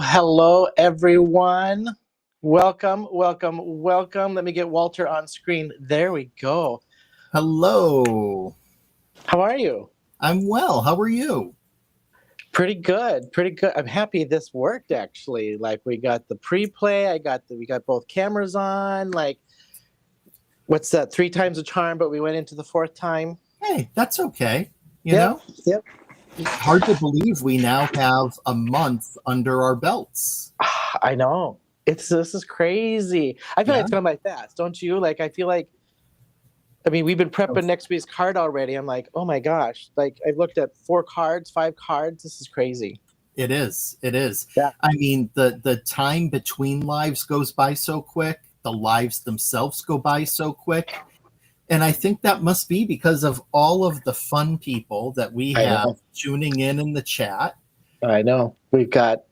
Hello, everyone. Welcome. Let me get Walter on screen. There we go. Hello. How are you? I'm well. How are you? Pretty good. I'm happy this worked actually. Like we got the pre-play, we got both cameras on. Like what's that? 3 times a charm, but we went into the 4th time. Hey, that's okay. You Yep. know? Yep. Hard to believe we now have a month under our belts. I know. This is crazy. I feel like it's gone by fast, don't you? Like I feel like we've been prepping next week's card already. I'm like, oh my gosh. Like I've looked at 4 cards, 5 cards. This is crazy. It is. It is. Yeah. I mean, the time between lives goes by so quick. The lives themselves go by so quick. And I think that must be because of all of the fun people that we I have know. tuning in the chat. I know. We've got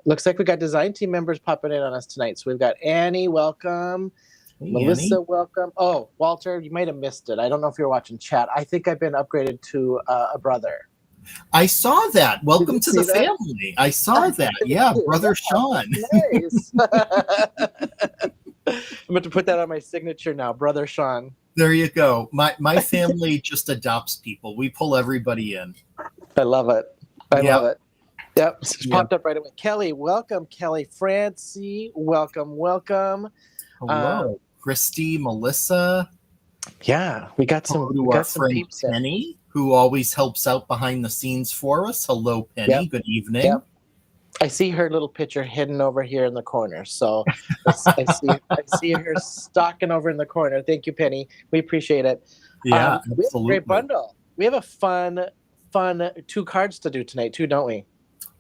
looks like we got design team members popping in on us tonight. So we've got Annie, welcome. Hey, Melissa, Annie. welcome. Oh, Walter, you might have missed it. I don't know if you're watching chat. I think I've been upgraded to a brother. I saw that. Did you Welcome to the see that? family. I saw that. Yeah, brother Shawn. Nice. I'm going to put that on my signature now, brother Shawn. There you go. My family just adopts people. We pull everybody in. I love it. I love it. Yep. Popped up right away. Kelly, welcome. Kelly Francie, welcome. Hello, Christy, Melissa. Yeah, we got some. To We our got some friend peeps in. Penny, who always helps out behind the scenes for us. Hello, Penny. Yep. Good evening. Yep. I see her little picture hidden over here in the corner. So I see her stalking over in the corner. Thank you, Penny. We appreciate it. Yeah, We have a absolutely. great bundle. We have a fun 2 cards to do tonight too, don't we?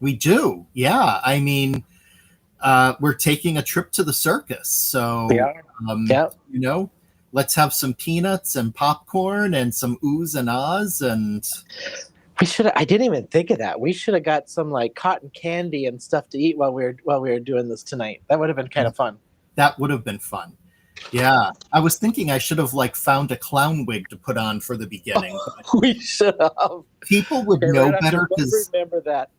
We do. Yeah. I mean, we're taking a trip to the circus. So, you know, let's have some peanuts and popcorn and some oohs and ahs. And I didn't even think of that. We should have got some like cotton candy and stuff to eat while we were doing this tonight. That would have been kind of fun. That would have been fun. Yeah. I was thinking I should have like found a clown wig to put on for the beginning. We should have. People would know better because remember that.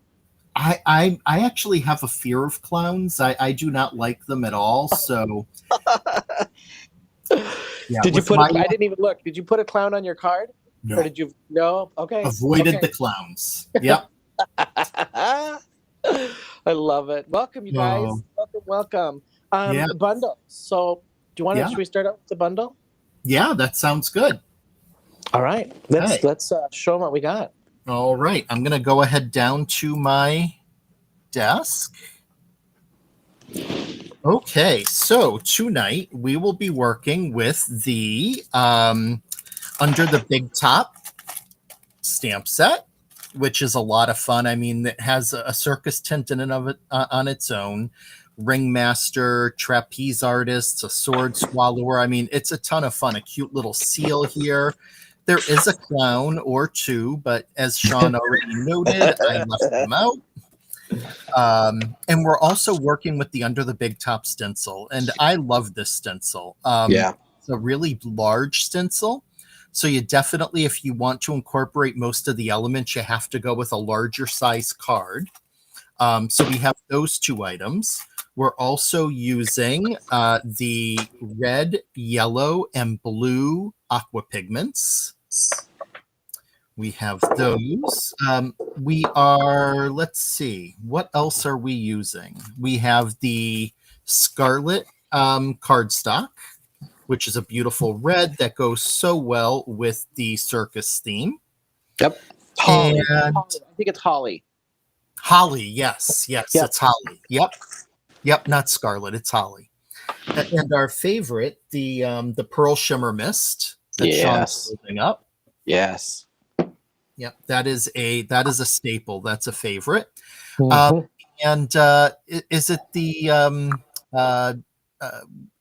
I actually have a fear of clowns. I do not like them at all. So yeah, Did you put I didn't even look. Did you put a clown on your card? No. Or did you no? Okay. Avoided the clowns. Yep. I love it. Welcome, you guys. Welcome. Bundle. So do you want to should we start out with the bundle? Yeah, that sounds good. All right. Let's show them what we got. All right. I'm gonna go ahead down to my desk. Okay, so tonight we will be working with the Under the Big Top stamp set, which is a lot of fun. I mean, it has a circus tint in and of it on its own. Ringmaster, trapeze artists, a sword swallower. I mean, it's a ton of fun. A cute little seal here. There is a clown or two, but as Shawn already noted, I left them out. And we're also working with the Under the Big Top stencil, and I love this stencil. It's a really large stencil, so you definitely, if you want to incorporate most of the elements, you have to go with a larger size card. So we have those 2 items. We're also using the red, yellow, and blue aqua pigments. We have those. We are, let's see, what else are we using? We have the Scarlet cardstock, which is a beautiful red that goes so well with the circus theme. Yep. Holly. And I think it's Holly. Holly, yes, it's Holly. Yep, not Scarlet, it's Holly. And our favorite, the Pearl Shimmer Mist that Shawn's holding up. Yes. Yep, that is a staple. That's a favorite. Mm-hmm. And is it the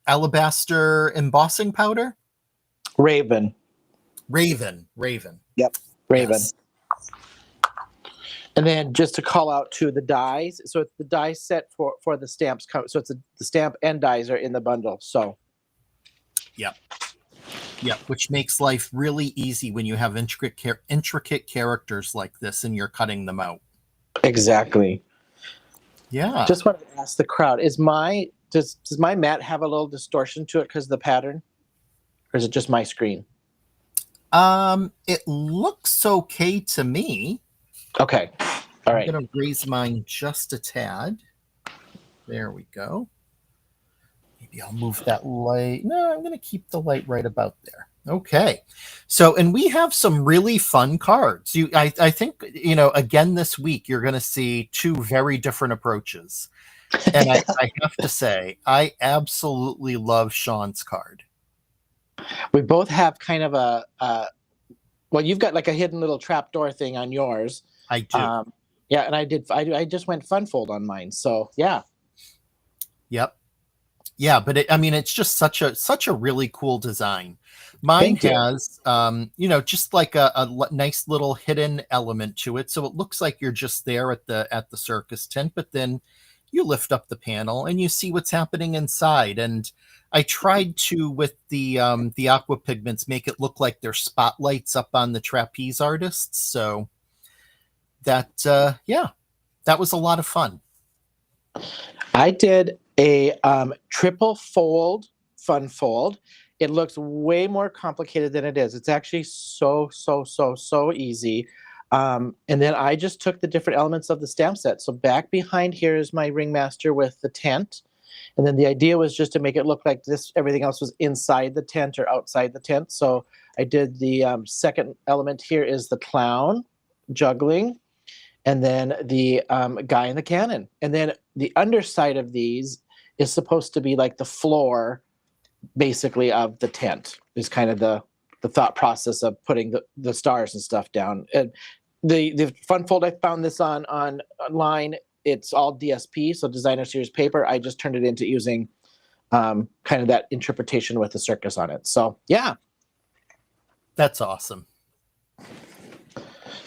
alabaster embossing powder? Raven. Yep, Raven. Yes. And then just to call out to the dies, so it's the die set for the stamps. So it's the stamp and dies are in the bundle. So, yep, which makes life really easy when you have intricate characters like this and you're cutting them out. Exactly. Yeah. Just wanted to ask the crowd: does my mat have a little distortion to it because of the pattern, or is it just my screen? It looks okay to me. Okay. All right. I'm going to raise mine just a tad. There we go. Maybe I'll move that light. No, I'm going to keep the light right about there. Okay. So, and we have some really fun cards. I think, again, this week, you're going to see 2 very different approaches. And I have to say, I absolutely love Shawn's card. We both have kind of well, you've got like a hidden little trapdoor thing on yours. I do. Yeah, and I just went fun fold on mine. So yeah. Yep. Yeah, but I mean, it's just such a really cool design. Mine Thank you. has, just like nice little hidden element to it, so it looks like you're just there at the circus tent, but then you lift up the panel and you see what's happening inside. And I tried to, with the aqua pigments, make it look like there's spotlights up on the trapeze artists. So that, yeah, that was a lot of fun. I did a triple fold fun fold. It looks way more complicated than it is. It's actually so easy. And then I just took the different elements of the stamp set. So back behind here is my ringmaster with the tent. And then the idea was just to make it look like this, everything else was inside the tent or outside the tent. So I did the second element here is the clown juggling. And then the guy in the cannon. And then the underside of these is supposed to be like the floor, basically, of the tent, is kind of the thought process of putting the stars and stuff down. And the fun fold, I found this on online. It's all DSP, so designer series paper. I just turned it into using kind of that interpretation with the circus on it. So yeah. That's awesome.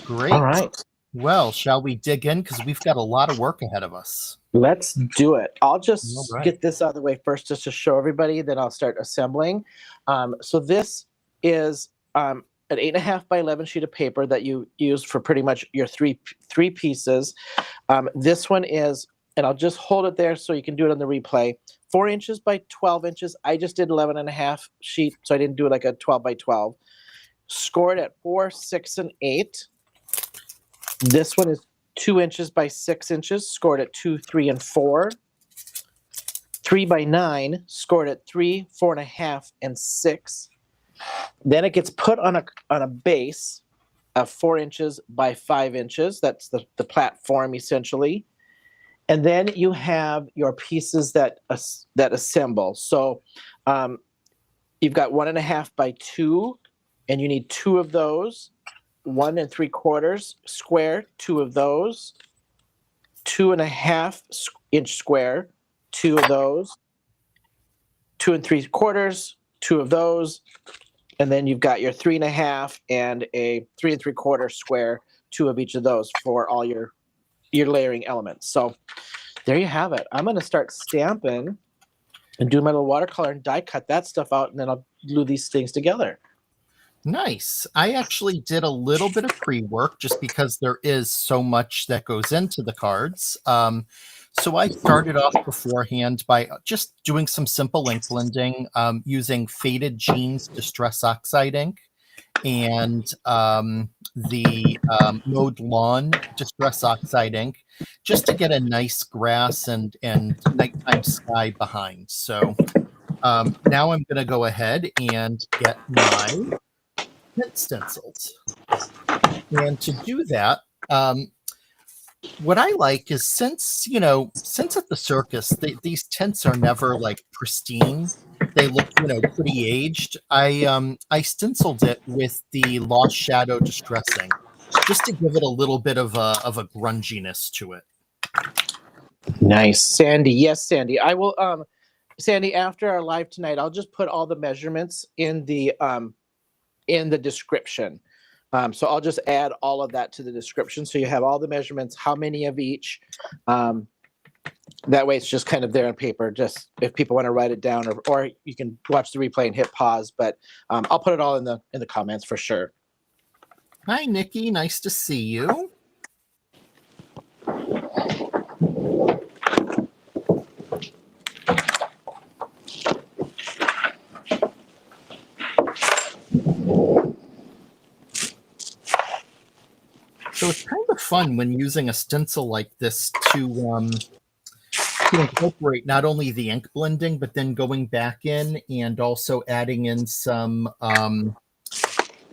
Great. All right. Well, shall we dig in? Because we've got a lot of work ahead of us. Let's do it. I'll just Right. get this out of the way first, just to show everybody, then I'll start assembling. So this is an 8.5 by 11 sheet of paper that you use for pretty much your three pieces. This one is, and I'll just hold it there so you can do it on the replay, 4 inches by 12 inches. I just did 11.5 sheet, so I didn't do like a 12 by 12. Scored at 4, 6, and 8. This one is 2 inches by 6 inches, scored at 2, 3, and 4. 3 by 9, scored at 3, 4.5, and 6. Then it gets put on a base of 4 inches by 5 inches. That's the platform, essentially. And then you have your pieces that assemble. So you've got 1.5 by 2, and you need 2 of those. 1 3/4 square, 2 of those. 2.5 inch square, 2 of those. 2 3/4, 2 of those. And then you've got your 3.5 and a 3 3/4 square, 2 of each of those for all your layering elements. So there you have it. I'm going to start stamping and do my little watercolor and die cut that stuff out, and then I'll glue these things together. Nice. I actually did a little bit of pre-work just because there is so much that goes into the cards. So I started off beforehand by just doing some simple ink blending, using Faded Jeans Distress Oxide ink and the Mowed Lawn Distress Oxide ink, just to get a nice grass and nighttime sky behind. So now I'm going to go ahead and get my tent stencils. And to do that, what I like is, since at the circus, these tents are never like pristine. They look, pretty aged. I stenciled it with the Lost Shadow Distressing, just to give it a little bit of a grunginess to it. Nice, Sandy. Yes, Sandy. I will. Sandy, after our live tonight, I'll just put all the measurements in the description. So I'll just add all of that to the description, so you have all the measurements, how many of each. That way it's just kind of there on paper, just if people want to write it down, or you can watch the replay and hit pause. But I'll put it all in the comments for sure. Hi, Nikki. Nice to see you. So it's kind of fun when using a stencil like this to incorporate not only the ink blending, but then going back in and also adding in some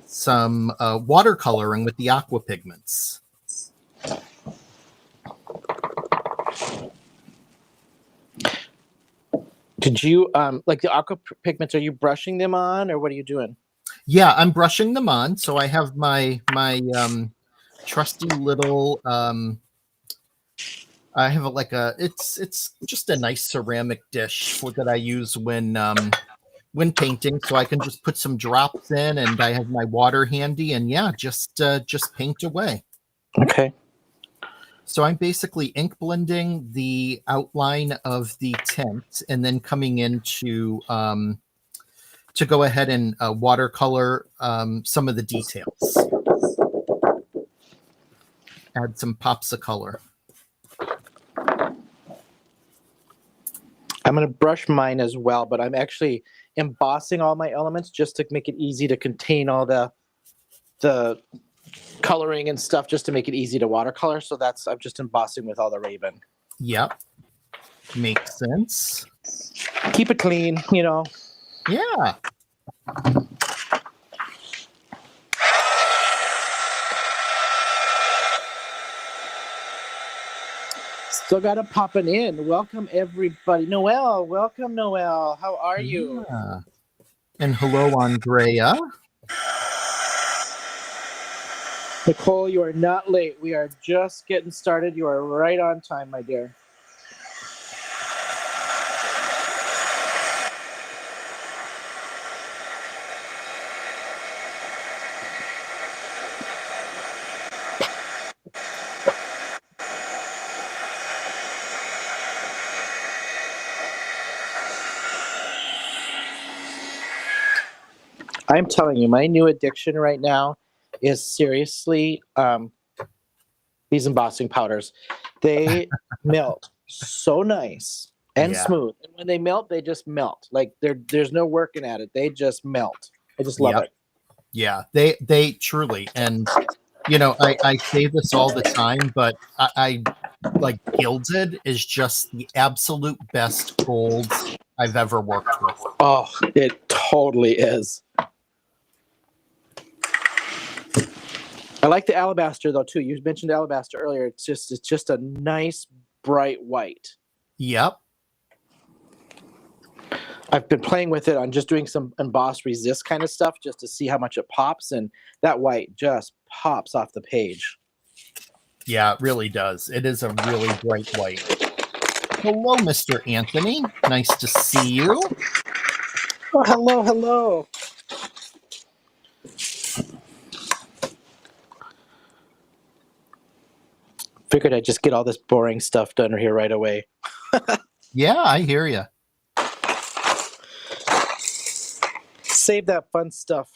watercoloring with the aqua pigments. Did you like the aqua pigments? Are you brushing them on, or what are you doing? Yeah, I'm brushing them on. So I have my trusty little I have it's just a nice ceramic dish that I use when painting, so I can just put some drops in, and I have my water handy, and yeah, just paint away. Okay. So I'm basically ink blending the outline of the tint, and then coming in to go ahead and watercolor some of the details. Add some pops of color. I'm going to brush mine as well, but I'm actually embossing all my elements just to make it easy to contain all the coloring and stuff, just to make it easy to watercolor. So I'm just embossing with all the Raven. Yep. Makes sense. Keep it clean, you know. Yeah. Still got it popping in. Welcome, everybody. Noelle, welcome, Noelle. How are you? Yeah. And hello, Andrea. Nicole, you are not late. We are just getting started. You are right on time, my dear. I'm telling you, my new addiction right now is seriously these embossing powders. They melt so nice and smooth. And when they melt, they just melt. Like there's no working at it. They just melt. I just love it. Yeah, they truly. And you know, I say this all the time, but I like Gilded is just the absolute best gold I've ever worked with. Oh, it totally is. I like the alabaster though too. You mentioned alabaster earlier. It's just a nice bright white. Yep. I've been playing with it on just doing some emboss resist kind of stuff just to see how much it pops, and that white just pops off the page. Yeah, it really does. It is a really bright white. Hello, Mr. Anthony. Nice to see you. Oh, hello, hello. Figured I'd just get all this boring stuff done here right away. Yeah, I hear you. Save that fun stuff.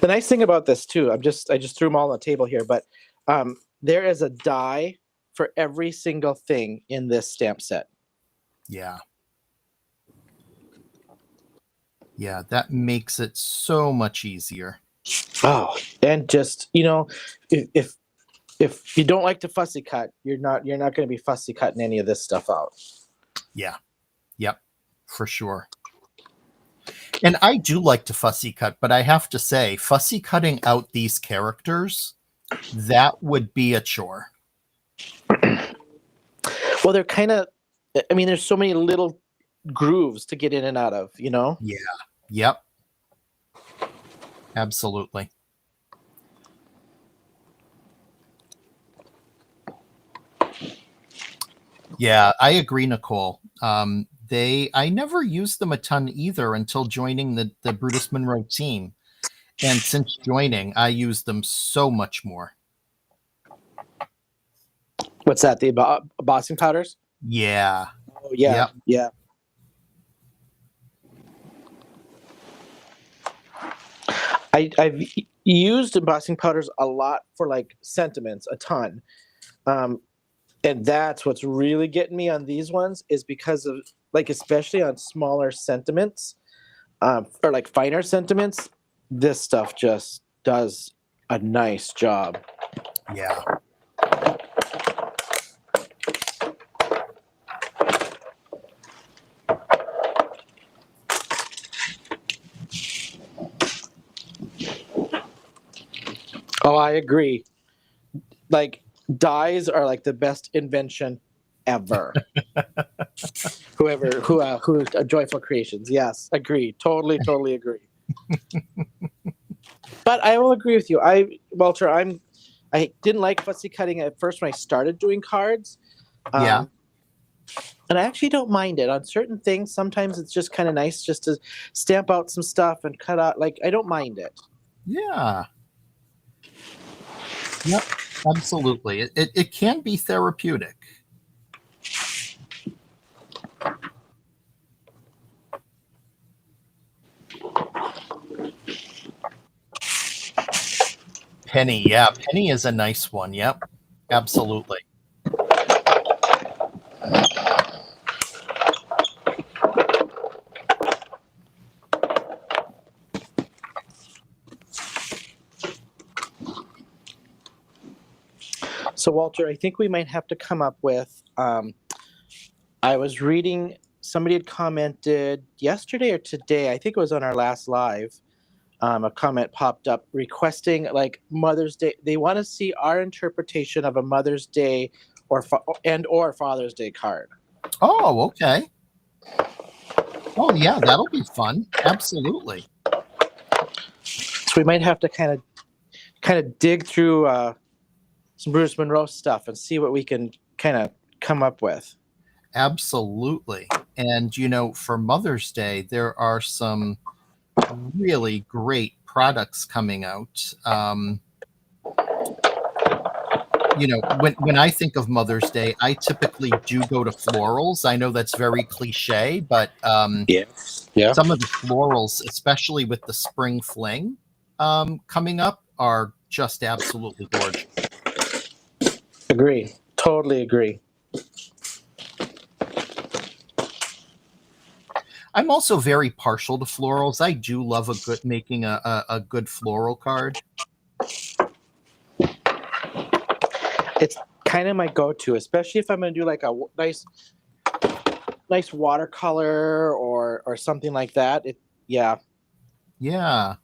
The nice thing about this too, I just threw them all on the table here, but there is a die for every single thing in this stamp set. Yeah. Yeah, that makes it so much easier. Oh, and just, you know, if you don't like to fussy cut, you're not going to be fussy cutting any of this stuff out. Yeah. Yep. For sure. And I do like to fussy cut, but I have to say, fussy cutting out these characters, that would be a chore. Well, they're kind of, I mean, there's so many little grooves to get in and out of, you know? Yeah. Yep. Absolutely. Yeah, I agree, Nicole. I never used them a ton either until joining the Brutus Monroe team. And since joining, I use them so much more. What's that? The embossing powders? Yeah. Oh, yeah. Yep. Yeah. I've used embossing powders a lot for like sentiments, a ton. And that's what's really getting me on these ones is because of like, especially on smaller sentiments or like finer sentiments, this stuff just does a nice job. Yeah. Oh, I agree. Like dyes are like the best invention ever. who Joyful Creations. Yes, agree. Totally agree. But I will agree with you. Walter, I'm I didn't like fussy cutting at first when I started doing cards. Yeah. And I actually don't mind it on certain things. Sometimes it's just kind of nice just to stamp out some stuff and cut out. Like, I don't mind it. Yeah. Yep. Absolutely. It can be therapeutic. Penny. Yeah. Penny is a nice one. Yep. Absolutely. So, Walter, I think we might have to come up with. I was reading, somebody had commented yesterday or today, I think it was on our last live. A comment popped up requesting like Mother's Day. They want to see our interpretation of a Mother's Day or Father's Day card. Oh, okay. Oh, yeah, that'll be fun. Absolutely. So we might have to kind of dig through some Bruce Monroe stuff and see what we can kind of come up with. Absolutely. And, for Mother's Day, there are some really great products coming out. When I think of Mother's Day, I typically do go to florals. I know that's very cliche, but Yeah. some of the florals, especially with the spring fling coming up, are just absolutely gorgeous. Agree. Totally agree. I'm also very partial to florals. I do love making a good floral card. It's kind of my go-to, especially if I'm going to do like a nice watercolor or something like that. Yeah. Yeah.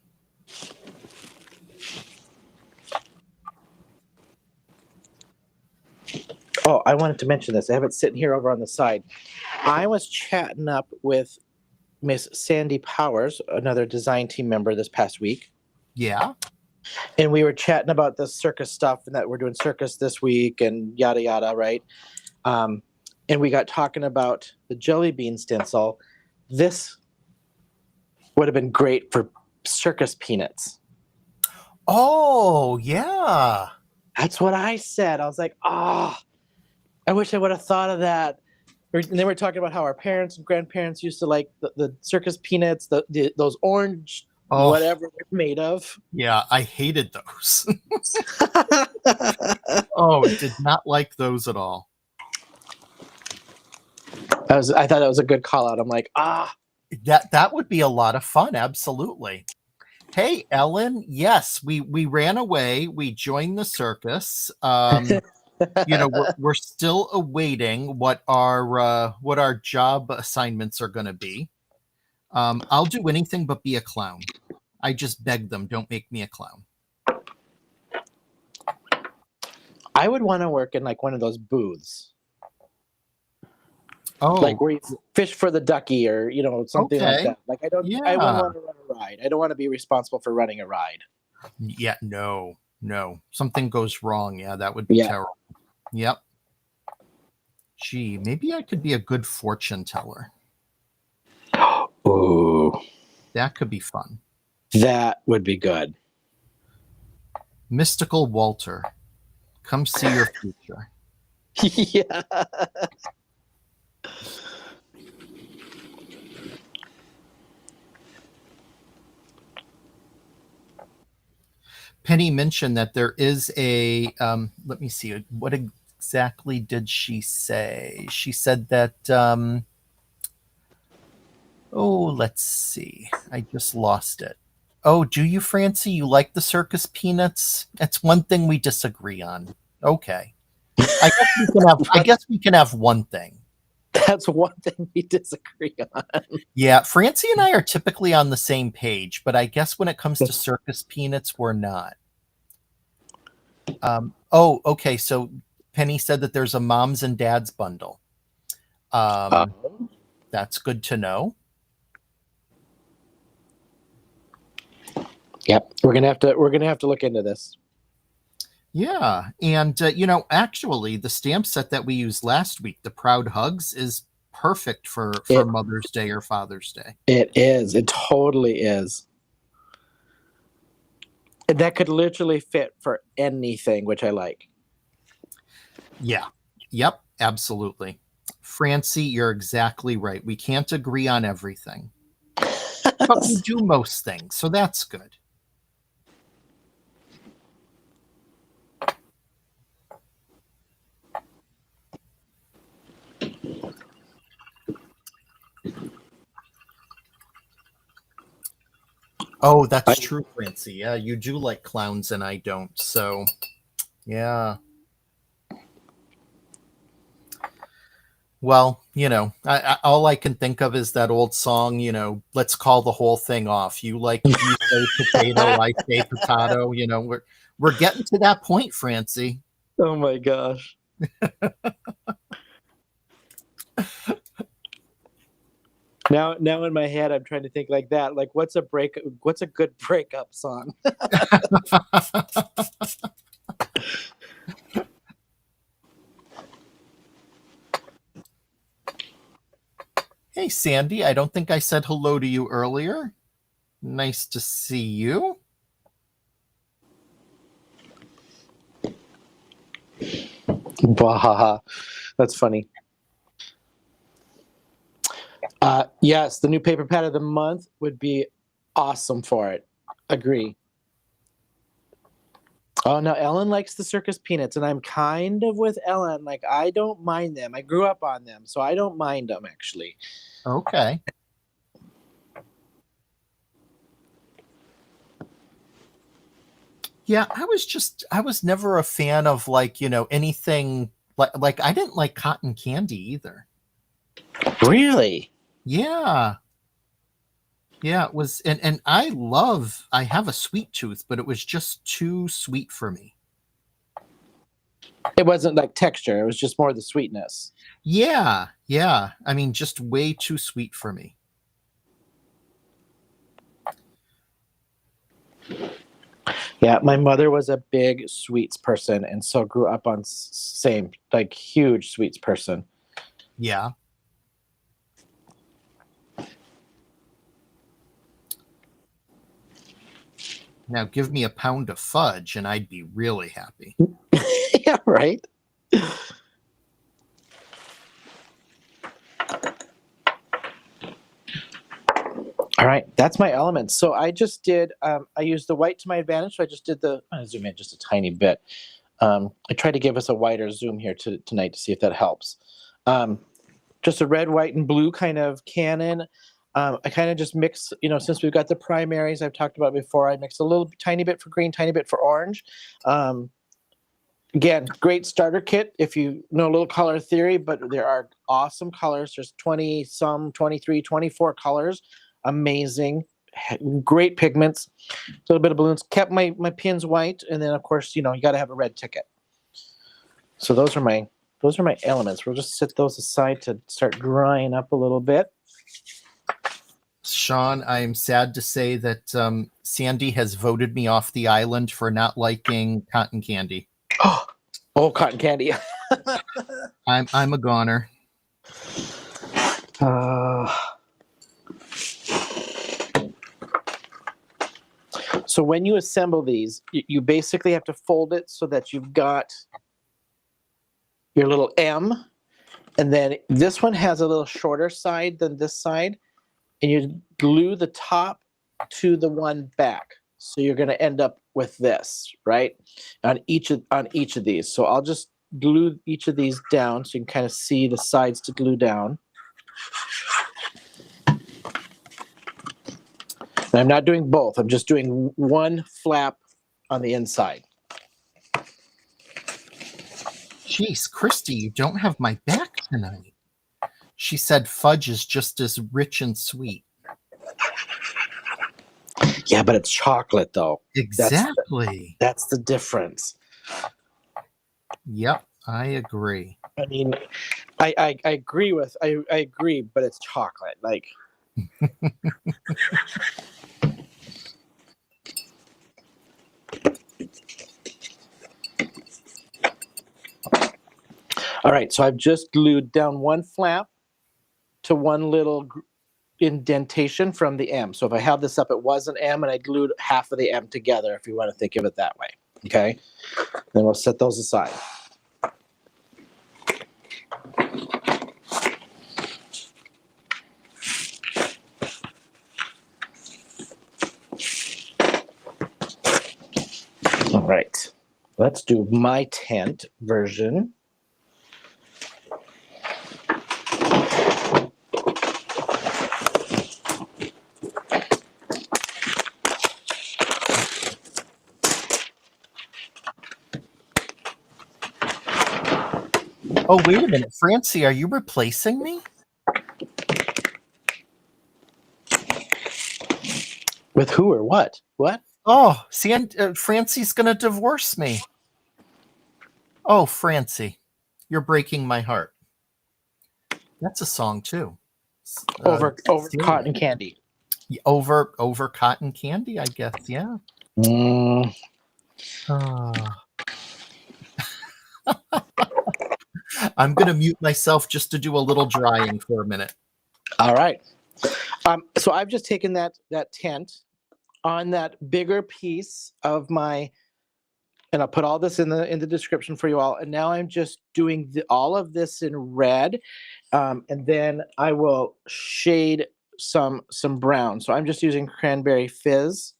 Oh, I wanted to mention this. I have it sitting here over on the side. I was chatting up with Miss Sandy Powers, another design team member, this past week. Yeah. And we were chatting about the circus stuff and that we're doing circus this week and yada, yada, right? And we got talking about the jelly bean stencil. This would have been great for circus peanuts. Oh, yeah. That's what I said. I was like, I wish I would have thought of that. And then we're talking about how our parents and grandparents used to like the circus peanuts, those orange, whatever they're made of. Yeah, I hated those. Did not like those at all. I thought that was a good call out. I'm like, that would be a lot of fun. Absolutely. Hey, Ellen. Yes, we ran away. We joined the circus. We're still awaiting what our job assignments are going to be. I'll do anything but be a clown. I just beg them, don't make me a clown. I would want to work in like one of those booths. Oh, like where you fish for the ducky or something like that. Like I wouldn't want to run a ride. I don't want to be responsible for running a ride. Yeah, no. Something goes wrong. Yeah, that would be terrible. Yep. Gee, maybe I could be a good fortune teller. Ooh. That could be fun. That would be good. Mystical Walter, come see your future. Yeah. Penny mentioned that there is a, let me see, what exactly did she say? She said that, let's see. I just lost it. Oh, do you, Francie? You like the circus peanuts? That's one thing we disagree on. Okay. I guess we can have one thing. That's one thing we disagree on. Yeah, Francie and I are typically on the same page, but I guess when it comes to circus peanuts, we're not. Okay. So Penny said that there's a moms and dads bundle. That's good to know. Yep, we're gonna have to look into this. Yeah. And, actually, the stamp set that we used last week, the Proud Hugs, is perfect for It Mother's Day or Father's Day. it is. It totally is. And that could literally fit for anything, which I like. Yeah. Yep. Absolutely. Francie, you're exactly right. We can't agree on everything, but we do most things. So that's good. Oh, that's true, Francie. Yeah, you do like clowns and I don't. So, yeah. Well, all I can think of is that old song, let's call the whole thing off. You say potato, I say potato, we're getting to that point, Francie. Oh my gosh. Now in my head I'm trying to think like that. Like what's a good breakup song? Hey, Sandy, I don't think I said hello to you earlier. Nice to see you. Bahaha. That's funny. Yes, the new paper pad of the month would be awesome for it. Agree. Oh no, Ellen likes the circus peanuts, and I'm kind of with Ellen. Like I don't mind them. I grew up on them, so I don't mind them actually. Okay. Yeah, I was never a fan of anything like I didn't like cotton candy either. Really? Yeah. Yeah, it was and I have a sweet tooth, but it was just too sweet for me. It wasn't like texture, it was just more the sweetness. Yeah, yeah. I mean, just way too sweet for me. Yeah, my mother was a big sweets person and so grew up on same like huge sweets person. Yeah. Now give me a pound of fudge and I'd be really happy. Yeah, right. All right, that's my elements. So I just did, I used the white to my advantage. So I just did I'm gonna zoom in just a tiny bit. I tried to give us a wider zoom here tonight to see if that helps. Just a red, white, and blue kind of cannon. I kind of just mix, since we've got the primaries I've talked about before, I mix a little tiny bit for green, tiny bit for orange. Again, great starter kit if you know a little color theory, but there are awesome colors. There's 20 some, 23, 24 colors. Amazing. Great pigments. A little bit of balloons. Kept my pins white, and then of course, you got to have a red ticket. So those are my elements. We'll just set those aside to start drying up a little bit. Shawn, I'm sad to say that Sandy has voted me off the island for not liking cotton candy. Oh, cotton candy. I'm a goner. So when you assemble these, you basically have to fold it so that you've got your little M, and then this one has a little shorter side than this side, and you glue the top to the one back. So you're going to end up with this, right? On each of these. So I'll just glue each of these down so you can kind of see the sides to glue down. And I'm not doing both. I'm just doing one flap on the inside. Jeez, Christy, you don't have my back tonight. She said fudge is just as rich and sweet. Yeah, but it's chocolate, though. Exactly. That's the difference. Yep, I agree. I mean, I agree I agree, but it's chocolate. Like. All right, so I've just glued down one flap to one little indentation from the M. So if I have this up, it was an M, and I glued half of the M together, if you want to think of it that way. Okay, then we'll set those aside. All right, let's do my tent version. Oh, wait a minute. Francie, are you replacing me? With who or what? What? Oh, see, Francie's going to divorce me. Oh, Francie, you're breaking my heart. That's a song, too. Over cotton candy. Over cotton candy, I guess, yeah. I'm going to mute myself just to do a little drying for a minute. All right. So I've just taken that tent on that bigger piece of my, and I'll put all this in the description for you all. And now I'm just doing all of this in red, and then I will shade some brown. So I'm just using Cranberry Fizz.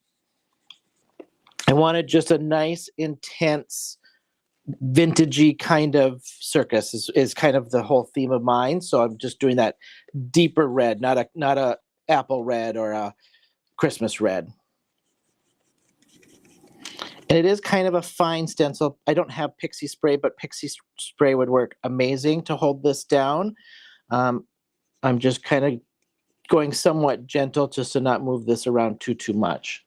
I wanted just a nice, intense, vintagey kind of circus is kind of the whole theme of mine. So I'm just doing that deeper red, not a apple red or a Christmas red. And it is kind of a fine stencil. I don't have pixie spray, but pixie spray would work amazing to hold this down. I'm just kind of going somewhat gentle just to not move this around too much.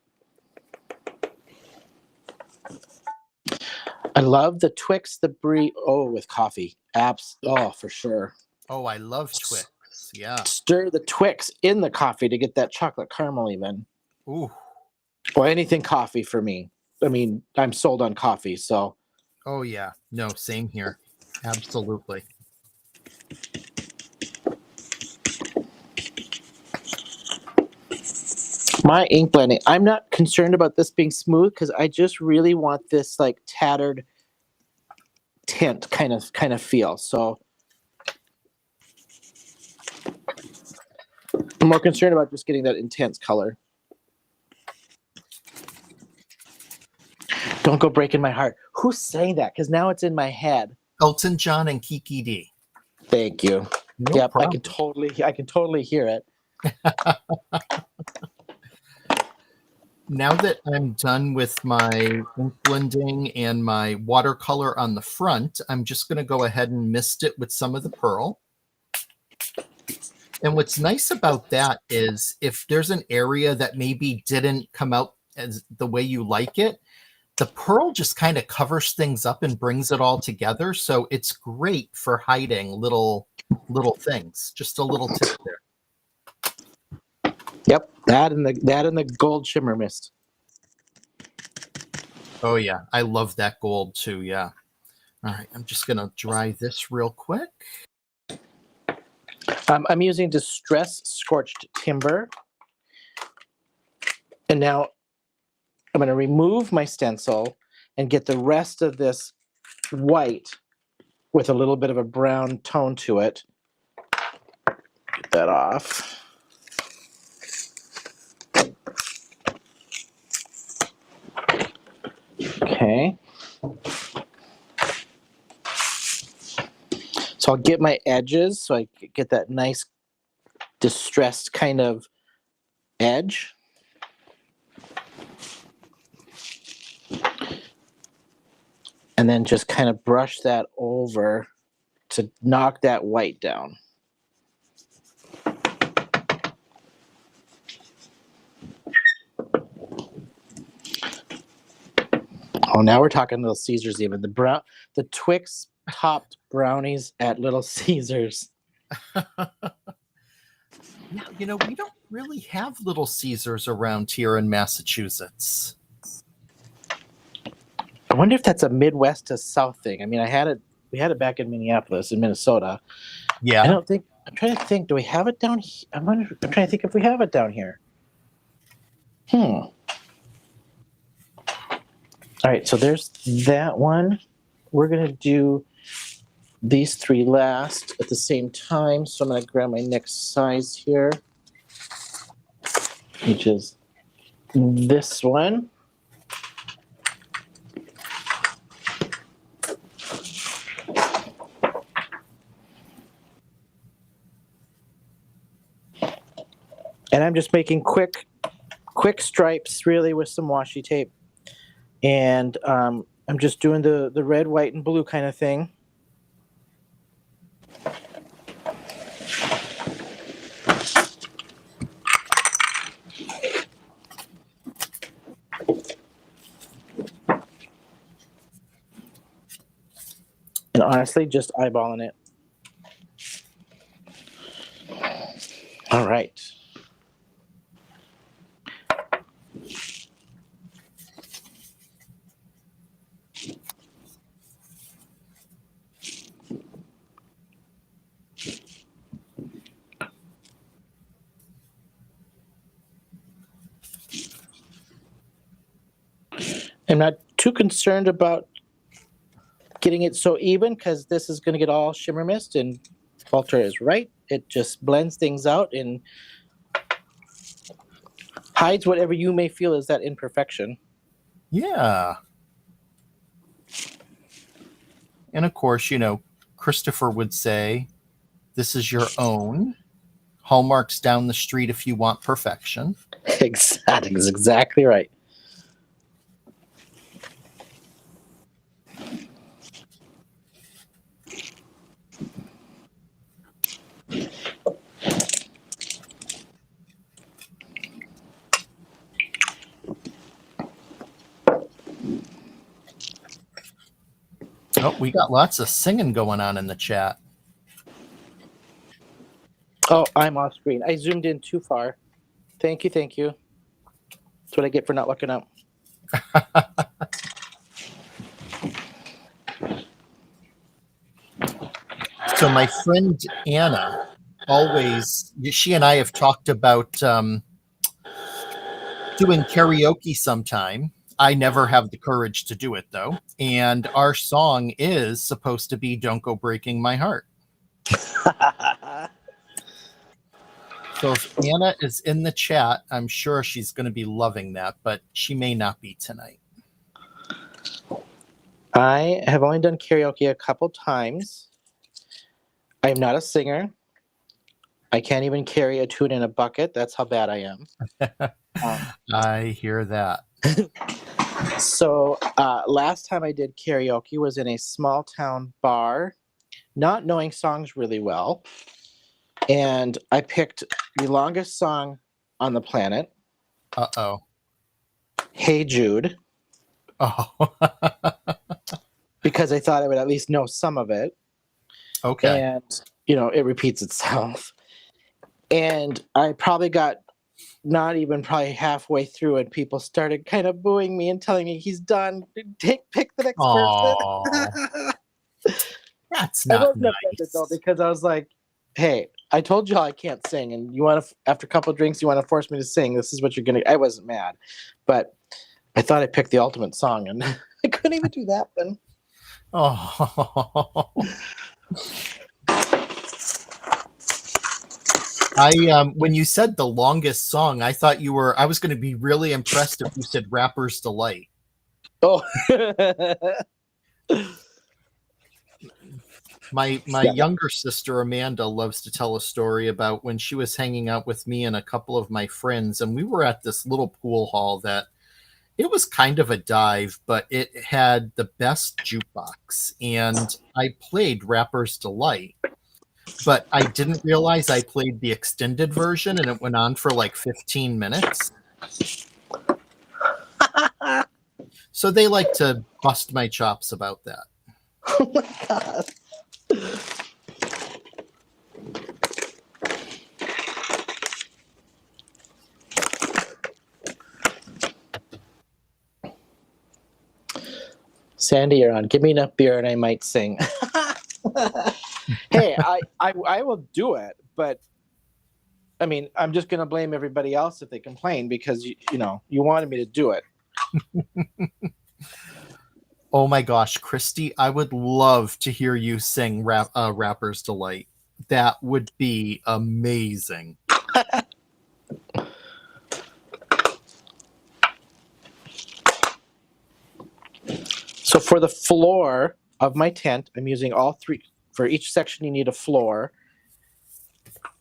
I love the Twix, the Brie. Oh, with coffee. Oh, for sure. Oh, I love Twix. Yeah. Stir the Twix in the coffee to get that chocolate caramel even. Ooh. Or anything coffee for me. I mean, I'm sold on coffee, so. Oh, yeah. No, same here. Absolutely. My ink blending, I'm not concerned about this being smooth because I just really want this like tattered tint kind of feel. So I'm more concerned about just getting that intense color. Don't go breaking my heart. Who's saying that? Because now it's in my head. Elton John and Kiki D. Thank you. No yep, problem. I can totally hear it. Now that I'm done with my ink blending and my watercolor on the front, I'm just going to go ahead and mist it with some of the pearl. And what's nice about that is if there's an area that maybe didn't come out as the way you like it, the pearl just kind of covers things up and brings it all together. So it's great for hiding little things. Just a little tip there. Yep, that and the gold shimmer mist. Oh yeah, I love that gold too. Yeah. All right, I'm just gonna dry this real quick. I'm using Distress Scorched Timber, and now I'm going to remove my stencil and get the rest of this white with a little bit of a brown tone to it. Get that off. Okay. So I'll get my edges so I get that nice distressed kind of edge. And then just kind of brush that over to knock that white down. Oh, now we're talking Little Caesars even. The Twix topped brownies at Little Caesars. Yeah, we don't really have Little Caesars around here in Massachusetts. I wonder if that's a Midwest to South thing. I mean, I had it We had it back in Minneapolis, in Minnesota. Yeah. I don't think. I'm trying to think. Do we have it down here? I'm trying to think if we have it down here. All right. So there's that one. We're gonna do these 3 last at the same time. So I'm gonna grab my next size here, which is this one. And I'm just making quick stripes, really, with some washi tape. And I'm just doing the red, white, and blue kind of thing. And honestly, just eyeballing it. All right. I'm not too concerned about getting it so even because this is going to get all shimmer mist, and Walter is right. It just blends things out and hides whatever you may feel is that imperfection. Yeah. And of course, Christopher would say, this is your own. Hallmark's down the street if you want perfection. Exactly. Exactly right. Oh, we got lots of singing going on in the chat. Oh, I'm off screen. I zoomed in too far. Thank you. That's what I get for not looking up. So my friend Anna, she and I have talked about doing karaoke sometime. I never have the courage to do it, though. And our song is supposed to be Don't Go Breaking My Heart. So if Anna is in the chat, I'm sure she's going to be loving that, but she may not be tonight. I have only done karaoke a couple times. I'm not a singer. I can't even carry a tune in a bucket. That's how bad I am. I hear that. So last time I did karaoke was in a small town bar, not knowing songs really well. And I picked the longest song on the planet. Uh-oh. Hey Jude. Oh. Because I thought I would at least know some of it. Okay. And, it repeats itself. And I probably got not even probably halfway through and people started kind of booing me and telling me he's done. Pick the next person. That's not I wasn't nice. offended though, because I was like, hey, I told y'all I can't sing, and you want to, after a couple of drinks, you want to force me to sing. This is what you're going to. I wasn't mad, but I thought I picked the ultimate song, and I couldn't even do that one. Oh. When you said the longest song, I thought I was going to be really impressed if you said Rapper's Delight. Oh. My younger sister, Amanda, loves to tell a story about when she was hanging out with me and a couple of my friends, and we were at this little pool hall that it was kind of a dive, but it had the best jukebox, and I played Rapper's Delight. But I didn't realize I played the extended version, and it went on for like 15 minutes. So they like to bust my chops about that. Oh my God. Sandy, you're on. Give me enough beer and I might sing. Hey, I will do it, but I mean, I'm just going to blame everybody else if they complain because you wanted me to do it. Oh my gosh, Christy, I would love to hear you sing Rapper's Delight. That would be amazing. So for the floor of my tent, I'm using all three. For each section, you need a floor.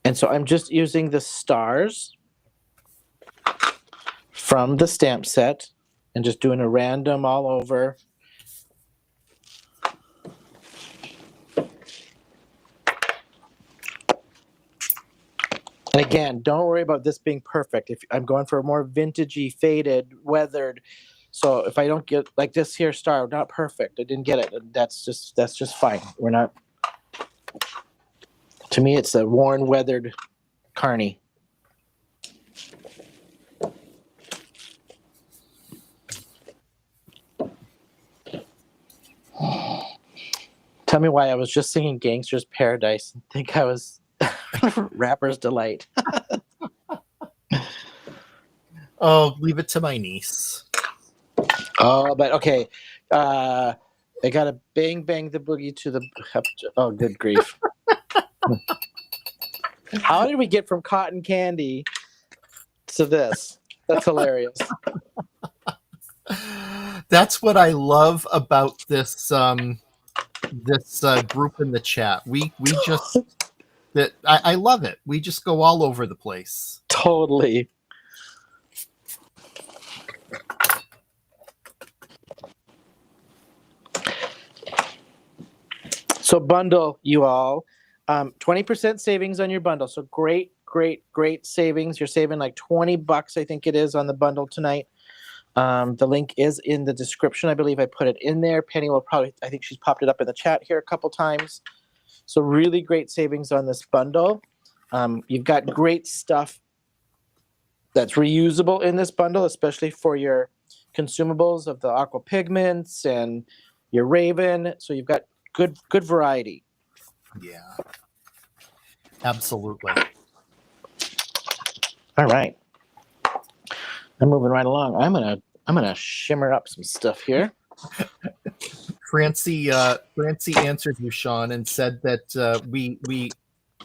And so I'm just using the stars from the stamp set and just doing a random all over. And again, don't worry about this being perfect. If I'm going for a more vintagey, faded, weathered. So if I don't get like this here star, not perfect. I didn't get it. That's just fine. We're not. To me, it's a worn, weathered carney. Tell me why I was just singing Gangster's Paradise and think I was Rapper's Delight. Oh, leave it to my niece. Oh, but okay. I got to bang, bang the boogie to the... Oh, good grief. How did we get from cotton candy to this? That's hilarious. That's what I love about this group in the chat. We just that I love it. We just go all over the place. Totally. So bundle, you all. 20% savings on your bundle. So great savings. You're saving like $20, I think it is, on the bundle tonight. The link is in the description. I believe I put it in there. Penny will probably, I think she's popped it up in the chat here a couple times. So really great savings on this bundle. You've got great stuff that's reusable in this bundle, especially for your consumables of the aqua pigments and your Raven. So you've got good variety. Yeah, absolutely. All right, I'm moving right along. I'm gonna shimmer up some stuff here. Francie answered you, Shawn, and said that we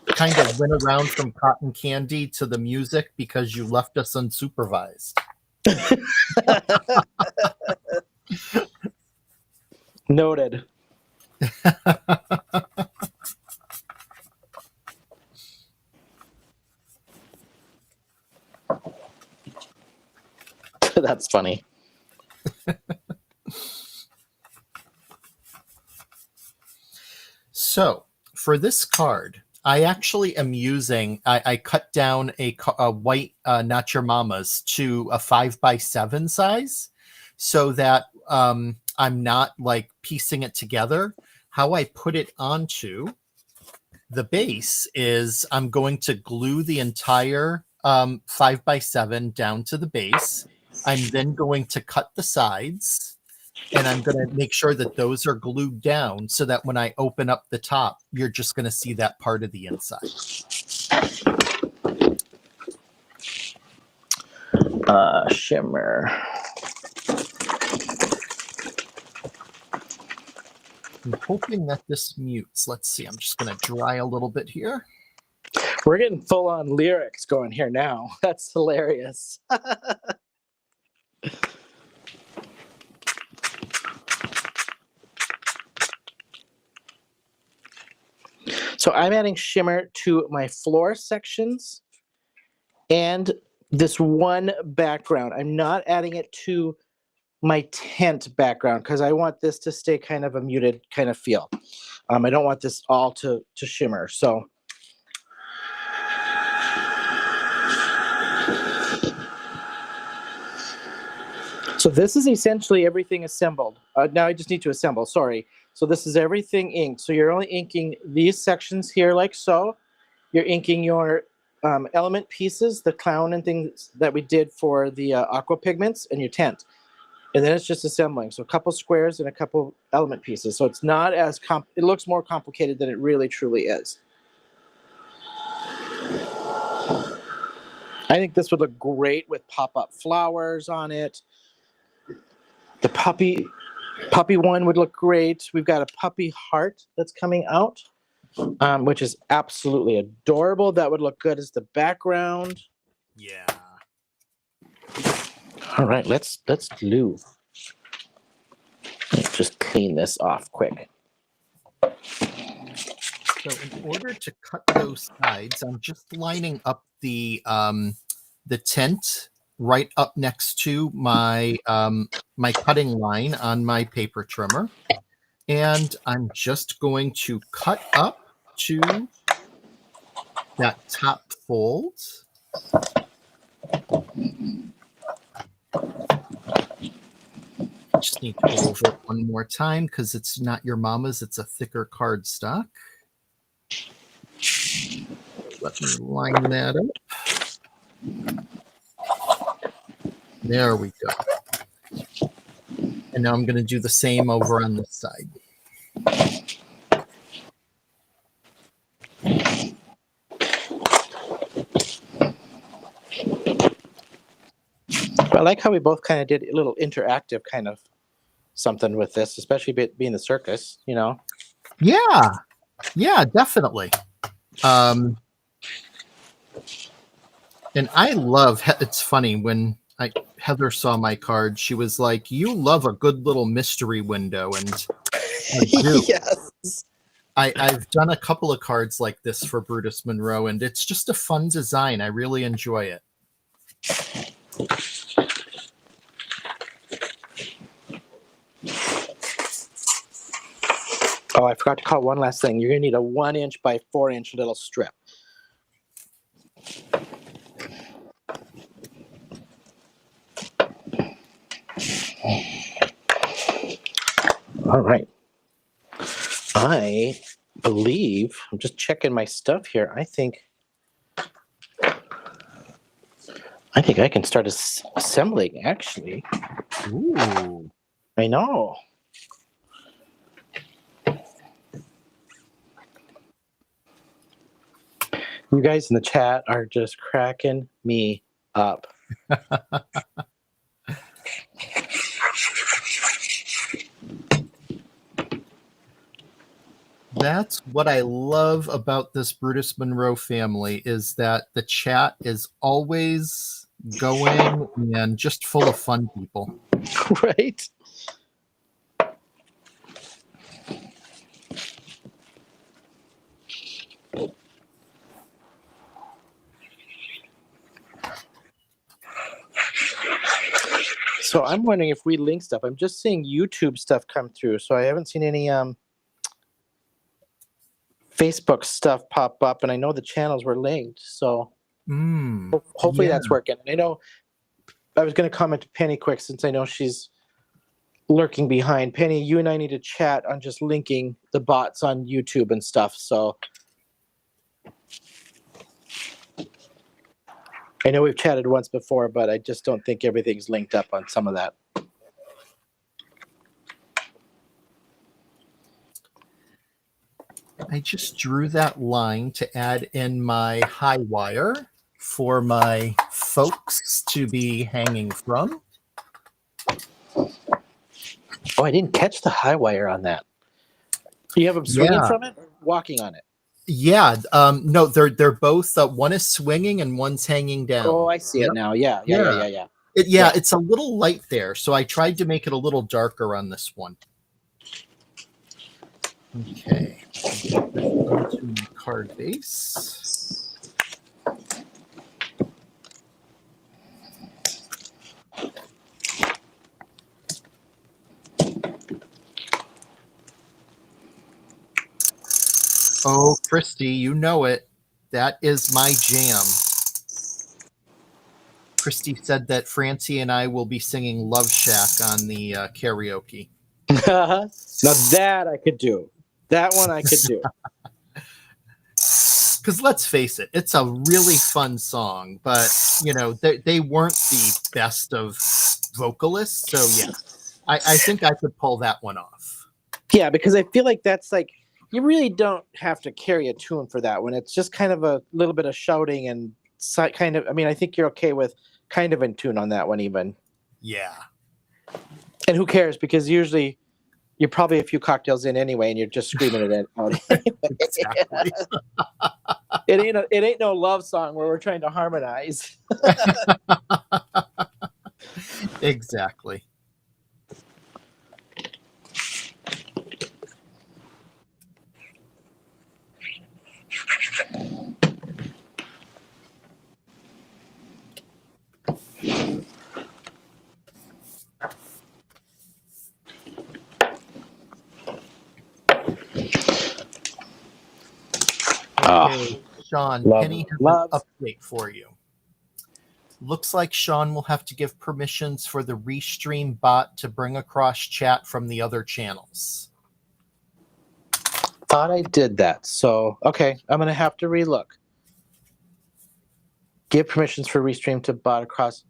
kind of went around from cotton candy to the music because you left us unsupervised. Noted. That's funny. So for this card, I actually am using, I cut down a white Not Your Mama's to a 5x7 size so that I'm not like piecing it together. How I put it onto the base is I'm going to glue the entire 5x7 down to the base. I'm then going to cut the sides, and I'm going to make sure that those are glued down so that when I open up the top, you're just going to see that part of the inside. Shimmer. I'm hoping that this mutes. Let's see. I'm just going to dry a little bit here. We're getting full on lyrics going here now. That's hilarious. So I'm adding shimmer to my floor sections and this one background. I'm not adding it to my tent background because I want this to stay kind of a muted kind of feel. I don't want this all to shimmer. So this is essentially everything assembled. Now I just need to assemble, sorry. So this is everything inked. So you're only inking these sections here like so. You're inking your element pieces, the clown and things that we did for the aqua pigments, and your tent. And then it's just assembling. So a couple squares and a couple element pieces. So it's not as it looks more complicated than it really truly is. I think this would look great with pop-up flowers on it. The puppy one would look great. We've got a puppy heart that's coming out, which is absolutely adorable. That would look good as the background. Yeah. All right, let's glue. Let's just clean this off quick. So in order to cut those sides, I'm just lining up the tint right up next to my my cutting line on my paper trimmer. And I'm just going to cut up to that top fold. Just need to go over it one more time because it's not your mama's, it's a thicker cardstock. Let me line that up. There we go. And now I'm going to do the same over on this side. I like how we both kind of did a little interactive kind of something with this, especially being the circus, you know? Yeah, definitely. And I love, it's funny, when Heather saw my card, she was like, you love a good little mystery window. And I do. Yes. I've done a couple of cards like this for Brutus Monroe, and it's just a fun design. I really enjoy it. Oh, I forgot to call one last thing. You're going to need a 1-inch by 4-inch little strip. All right. I believe, I'm just checking my stuff here. I think I can start assembling, actually. Ooh. I know. You guys in the chat are just cracking me up. That's what I love about this Brutus Monroe family, is that the chat is always going and just full of fun people. Right? So I'm wondering if we link stuff. I'm just seeing YouTube stuff come through, so I haven't seen any Facebook stuff pop up, and I know the channels were linked, so hopefully that's working. I know I was going to comment to Penny quick, since I know she's lurking behind. Penny, you and I need to chat on just linking the bots on YouTube and stuff, so I know we've chatted once before, but I just don't think everything's linked up on some of that. I just drew that line to add in my high wire for my folks to be hanging from. Oh, I didn't catch the high wire on that. You have them swinging from it or walking on it? Yeah, no, they're both, one is swinging and one's hanging down. Oh, I see it now. Yeah. It's a little light there, so I tried to make it a little darker on this one. Okay, get this onto my card base. Oh, Christy, you know it. That is my jam. Christy said that Francie and I will be singing Love Shack on the karaoke. Now that I could do. That one I could do. because let's face it, it's a really fun song, but you know, they weren't the best of vocalists. So yeah, I think I could pull that one off. Yeah, because I feel like that's like, you really don't have to carry a tune for that one. It's just kind of a little bit of shouting and kind of, I mean, I think you're okay with kind of in tune on that one even. Yeah. And who cares? Because usually you're probably a few cocktails in anyway, and you're just screaming it out. Exactly. It ain't no love song where we're trying to harmonize. Exactly. Okay, Shawn, Penny has an update for you. Looks like Shawn will have to give permissions for the Restream bot to bring across chat from the other channels. Thought I did that. So, okay, I'm going to have to relook. Give permissions for Restream to bot across.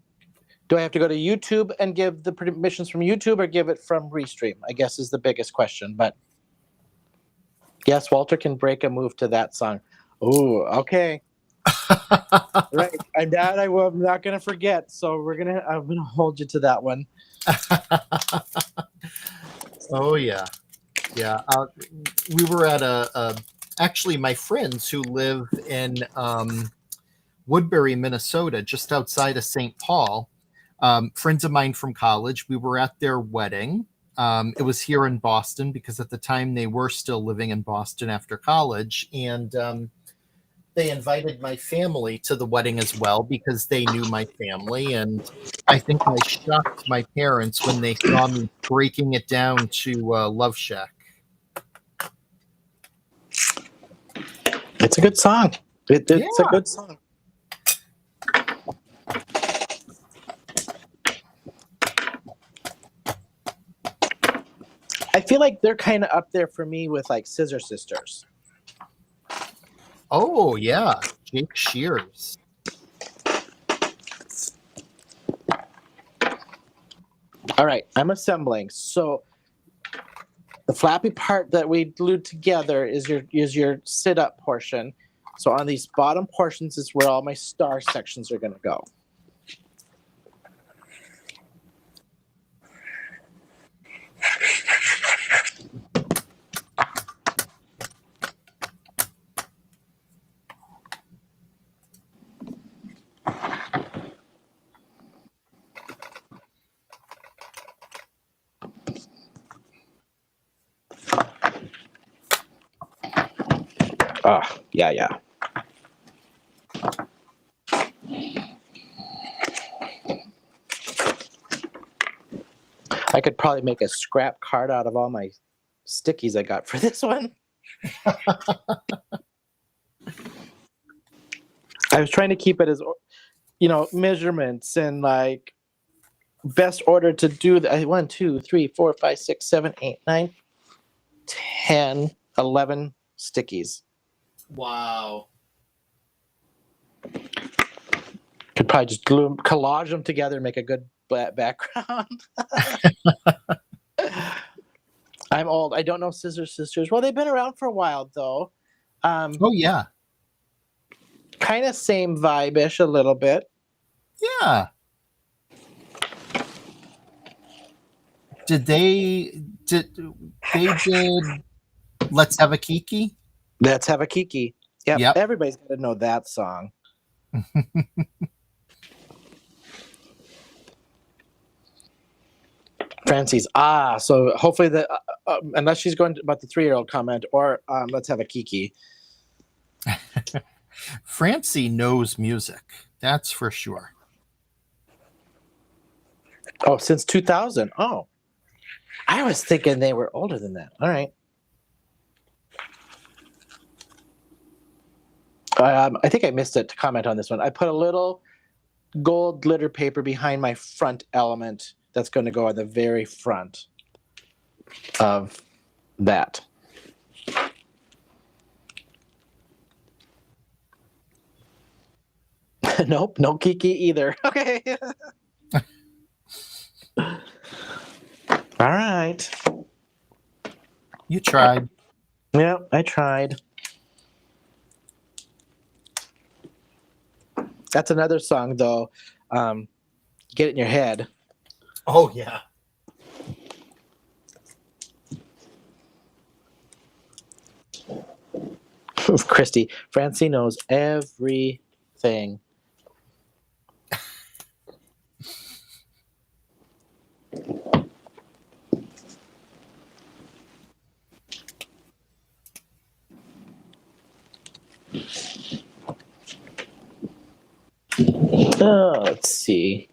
Do I have to go to YouTube and give the permissions from YouTube or give it from Restream? I guess is the biggest question. But yes, Walter can break a move to that song. Oh, okay. Right. I'm not going to forget. So I'm going to hold you to that one. Oh, yeah. Yeah. We were at actually my friends who live in Woodbury, Minnesota, just outside of St. Paul, friends of mine from college, we were at their wedding. It was here in Boston because at the time they were still living in Boston after college. And they invited my family to the wedding as well because they knew my family. And I think I shocked my parents when they saw me breaking it down to Love Shack. It's a good song. It's a good song. I feel like they're kind of up there for me with like Scissor Sisters. Oh, yeah. Jake Shears. All right, I'm assembling. So the flappy part that we glued together is your sit-up portion. So on these bottom portions is where all my star sections are going to go. Yeah. I could probably make a scrap card out of all my stickies I got for this one. I was trying to keep it as, measurements and like best order to do that. 1, 2, 3, 4, 5, 6, 7, 8, 9, 10, 11 stickies. Wow. Could probably just collage them together and make a good background. I'm old. I don't know Scissor Sisters. Well, they've been around for a while, though. Oh, yeah. Kind of same vibe-ish a little bit. Yeah. They did Let's Have a Kiki? Let's Have a Kiki. Yep. Everybody's got to know that song. Francie's so hopefully unless she's going about the 3-year-old comment or Let's Have a Kiki. Francie knows music, that's for sure. Oh, since 2000. Oh, I was thinking they were older than that. All right. I think I missed it to comment on this one. I put a little gold glitter paper behind my front element that's going to go at the very front of that. Nope, no Kiki either. Okay. All right. You tried. Yeah, I tried. That's another song, though. Get it in your head. Oh, yeah. Christy, Francie knows everything. Oh, let's see.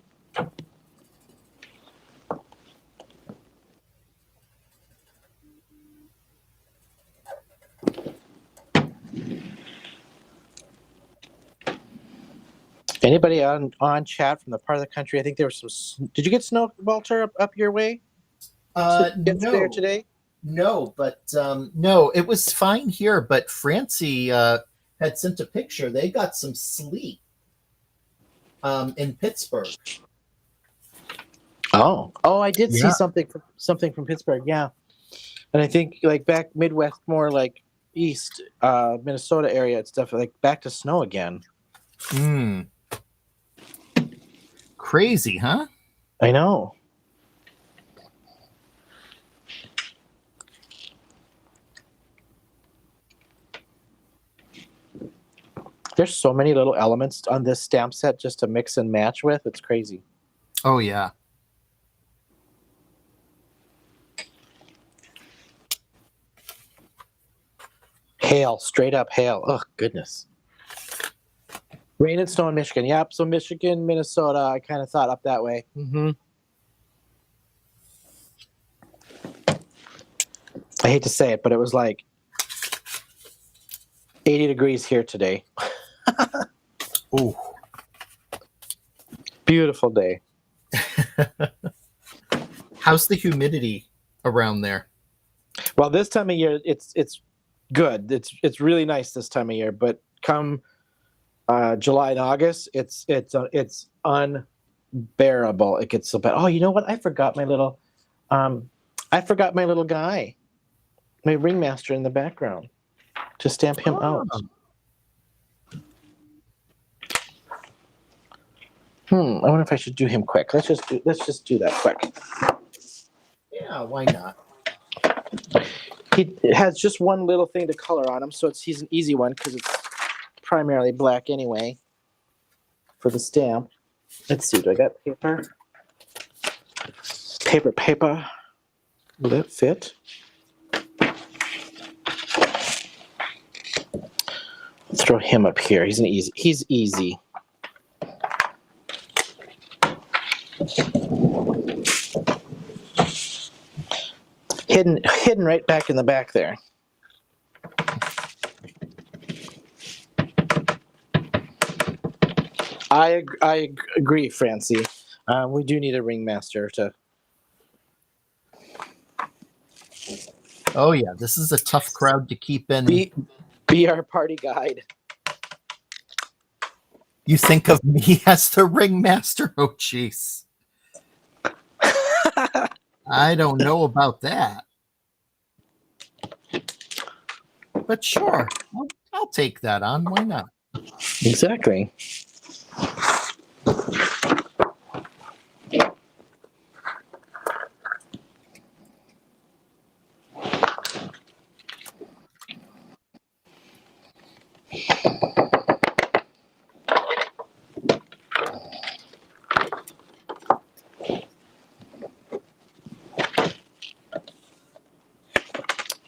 Anybody on chat from the part of the country? I think there was some. Did you get snow, Walter, up your way? There No. today? No, but no, it was fine here. But Francie had sent a picture. They got some sleet in Pittsburgh. Oh, I did see Yeah. something from Pittsburgh. Yeah, and I think like back Midwest, more like east, Minnesota area, it's definitely like back to snow again. Crazy, huh? I know. There's so many little elements on this stamp set just to mix and match with. It's crazy. Oh, yeah. Hail, straight up hail. Oh, goodness. Rain and snow in Michigan. Yep. So Michigan, Minnesota, I kind of thought up that way. Mm-hmm. I hate to say it, but it was like 80 degrees here today. Ooh. Beautiful day. How's the humidity around there? Well, this time of year, it's good. It's really nice this time of year. But come July and August, it's unbearable. It gets so bad. Oh, you know what? I forgot my little guy, my ringmaster in the background, to stamp him out. I wonder if I should do him quick. Let's just do that quick. Yeah, why not? He has just one little thing to color on him, so he's an easy one because it's primarily black anyway for the stamp. Let's see, do I got paper? Paper. Will it fit? Throw him up here. He's easy. Hidden right back in the back there. I agree, Francie. We do need a ringmaster to. Oh yeah, this is a tough crowd to keep in. Be our party guide. You think of me as the ringmaster? Oh, jeez. I don't know about that. But sure, I'll take that on. Why not? Exactly.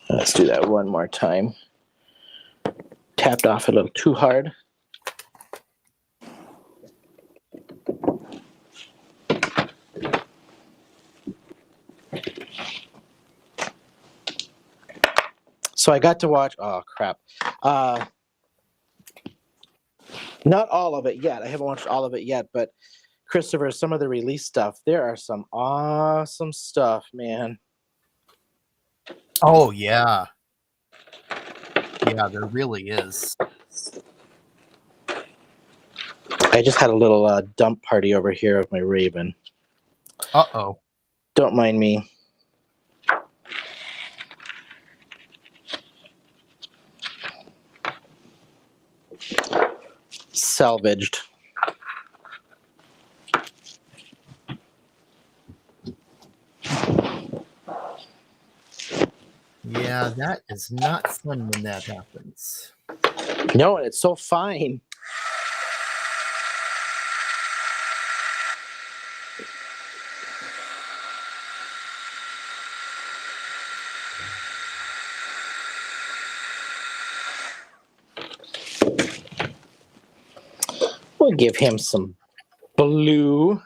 Let's do that one more time. Tapped off a little too hard. So I got to watch. Oh crap! Not all of it yet. I haven't watched all of it yet, but Christopher, some of the release stuff. There are some awesome stuff, man. Oh yeah. Yeah, there really is. I just had a little dump party over here of my Raven. Uh-oh. Don't mind me. Salvaged. Yeah, that is not fun when that happens. No, it's so fine. We'll give him some blue.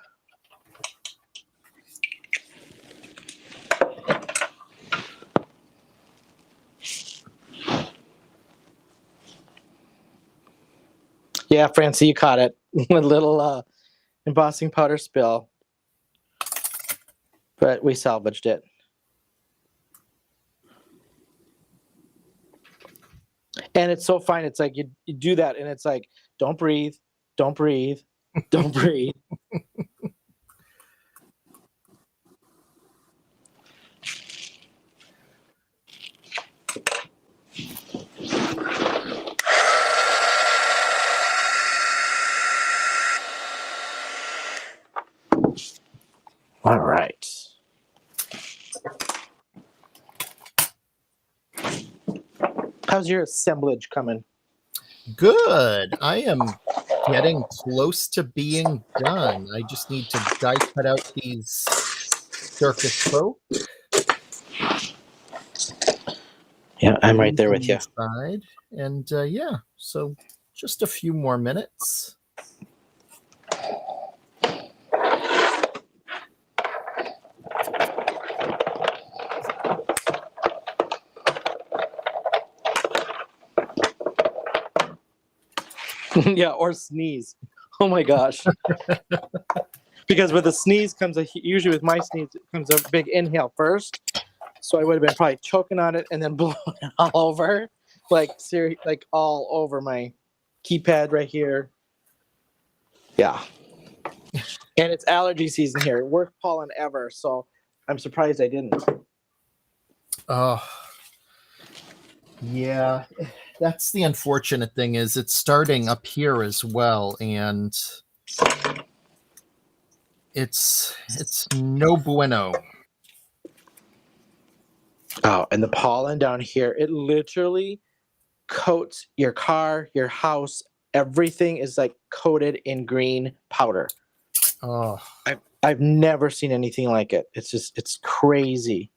Yeah, Francie, you caught it. A little embossing powder spill. But we salvaged it. And it's so fine. It's like you do that and it's like, don't breathe, don't breathe, don't breathe. All right. How's your assemblage coming? Good. I am getting close to being done. I just need to die cut out these circus folk. Yeah, I'm right there with you. Inside. And yeah, so just a few more minutes. Yeah, or sneeze. Oh my gosh. Because with a sneeze comes usually with my sneeze it comes a big inhale first. So I would have been probably choking on it and then blowing it all over. Like all over my keypad right here. Yeah. And it's allergy season here. Worst pollen ever. So I'm surprised I didn't. Oh, yeah. That's the unfortunate thing is it's starting up here as well. And it's no bueno. Oh, and the pollen down here, it literally coats your car, your house. Everything is like coated in green powder. Oh, I've never seen anything like it. It's crazy.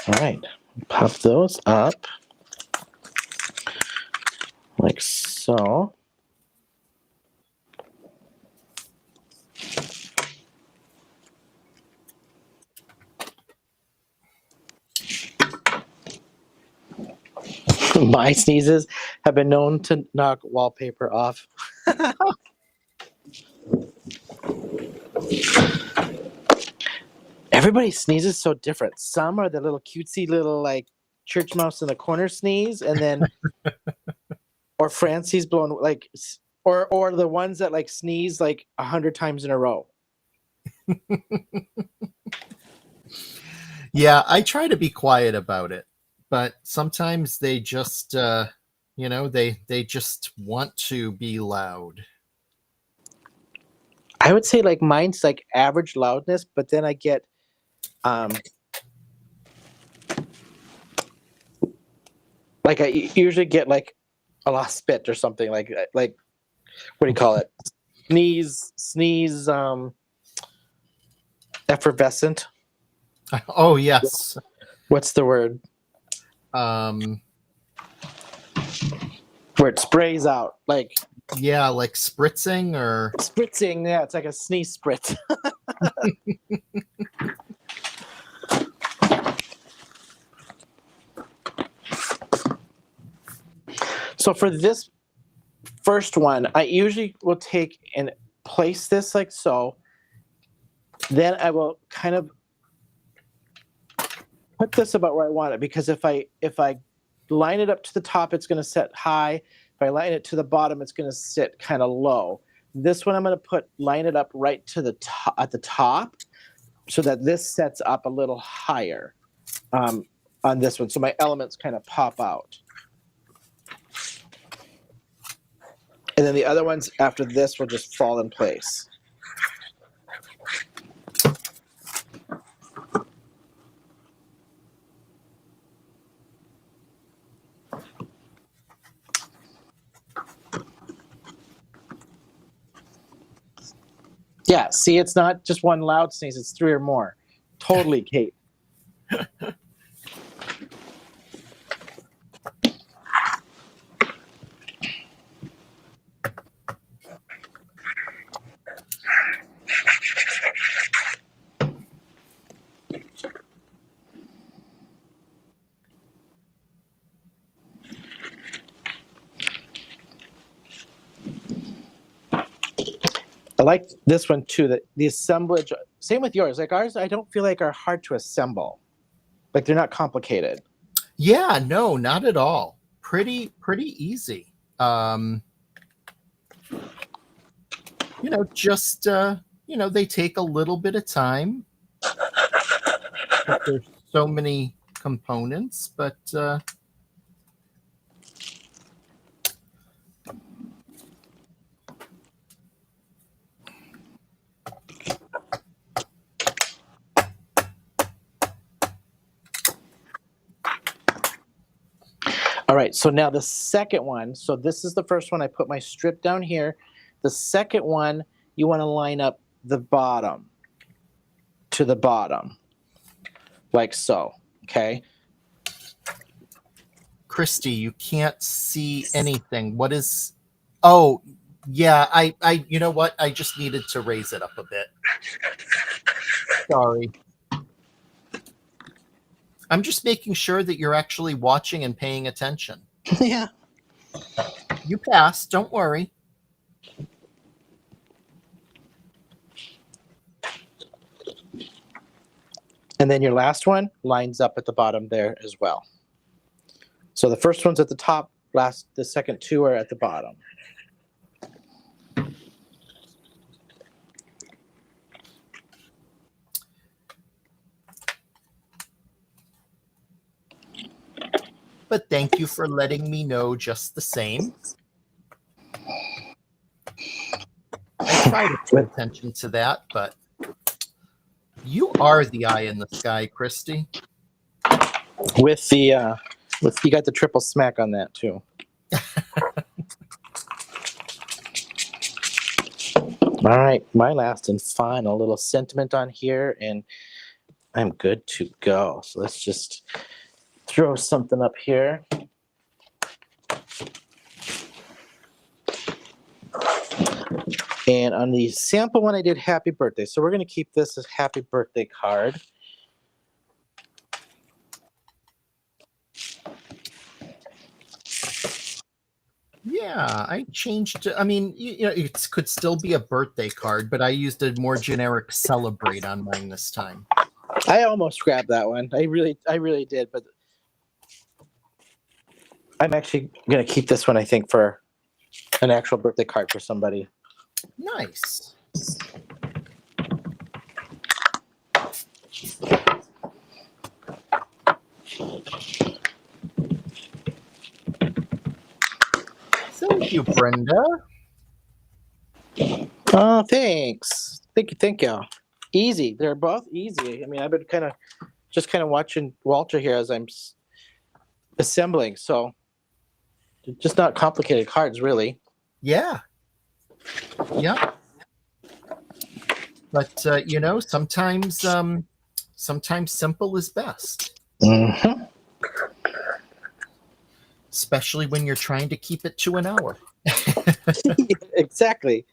All right, pop those up like so. My sneezes have been known to knock wallpaper off. Everybody sneezes so different. Some are the little cutesy little like church mouse in the corner sneeze, and then or Francie's blowing like, or the ones that like sneeze like 100 times in a row. yeah. I try to be quiet about it, but sometimes they just, they just want to be loud. I would say like mine's like average loudness, but then I get like I usually get like a lot of spit or something like what do you call it? Sneeze effervescent. Oh yes. What's the word? Um Where it sprays out like yeah, like spritzing or spritzing. Yeah, it's like a sneeze spritz. So for this first one, I usually will take and place this like so. Then I will kind of put this about where I want it, because if I line it up to the top, it's going to set high. If I line it to the bottom, it's going to sit kind of low. This one I'm going to line it up right to the top, at the top, so that this sets up a little higher on this one, so my elements kind of pop out. And then the other ones after this will just fall in place. Yeah, see, it's not just one loud sneeze, it's 3 or more. Totally, Kate. I like this one too, that the assemblage, same with yours. Like ours, I don't feel like are hard to assemble. Like they're not complicated. Yeah, no, not at all. Pretty easy. Just they take a little bit of time. There's so many components, but all right, so now the second one, so this is the first one. I put my strip down here. The second one, you want to line up the bottom to the bottom, like so, okay? Christy, you can't see anything. What is... Oh, yeah, I you know what? I just needed to raise it up a bit. Sorry. I'm just making sure that you're actually watching and paying attention. Yeah. You passed, don't worry. And then your last one lines up at the bottom there as well. So the first one's at the top, the second two are at the bottom. But thank you for letting me know just the same. I try to pay attention to that, but you are the eye in the sky, Christy. With the you got the triple smack on that too. All right, my last and final little sentiment on here, and I'm good to go. So let's just throw something up here. And on the sample one, I did happy birthday. So we're going to keep this as happy birthday card. Yeah, I changed. I mean, it could still be a birthday card, but I used a more generic celebrate on mine this time. I almost grabbed that one. I really did, but I'm actually going to keep this one, I think, for an actual birthday card for somebody. Nice. Thank you, Brenda. Oh, thanks. Thank you. Easy. They're both easy. I mean, I've been kind of watching Walter here as I'm assembling. So, just not complicated cards, really. Yeah. Yeah. But sometimes simple is best. Mm-hmm. Especially when you're trying to keep it to an hour. Exactly.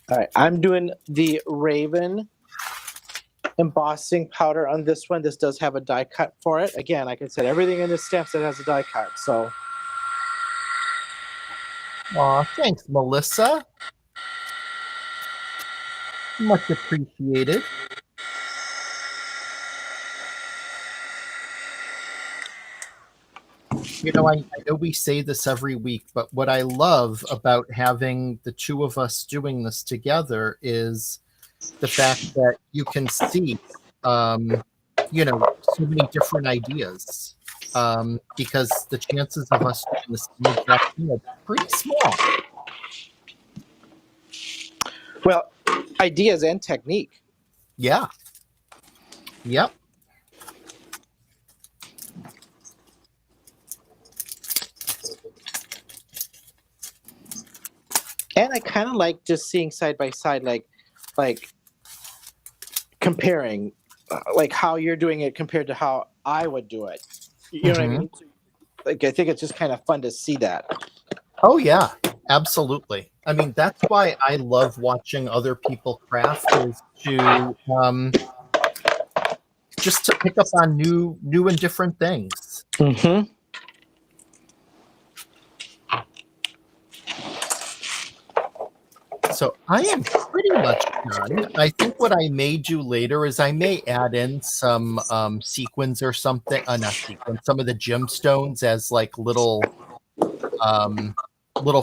All right, I'm doing the Raven embossing powder on this one. This does have a die cut for it. Again, like I said, everything in this stamp set has a die cut. So, aw, thanks, Melissa. Much appreciated. I know we say this every week, but what I love about having the two of us doing this together is the fact that you can see, so many different ideas. Because the chances of us doing the same exact thing are pretty small. Well, ideas and technique. Yeah. Yep. And I kind of like just seeing side by side, like comparing, like how you're doing it compared to how I would do it. You know what I mean? Like, I think it's just kind of fun to see that. Oh yeah, absolutely. I mean, that's why I love watching other people craft, is to just to pick up on new and different things. Mm-hmm. So I am pretty much done. I think what I may do later is I may add in some sequins or something. Not sequins, some of the gemstones as like little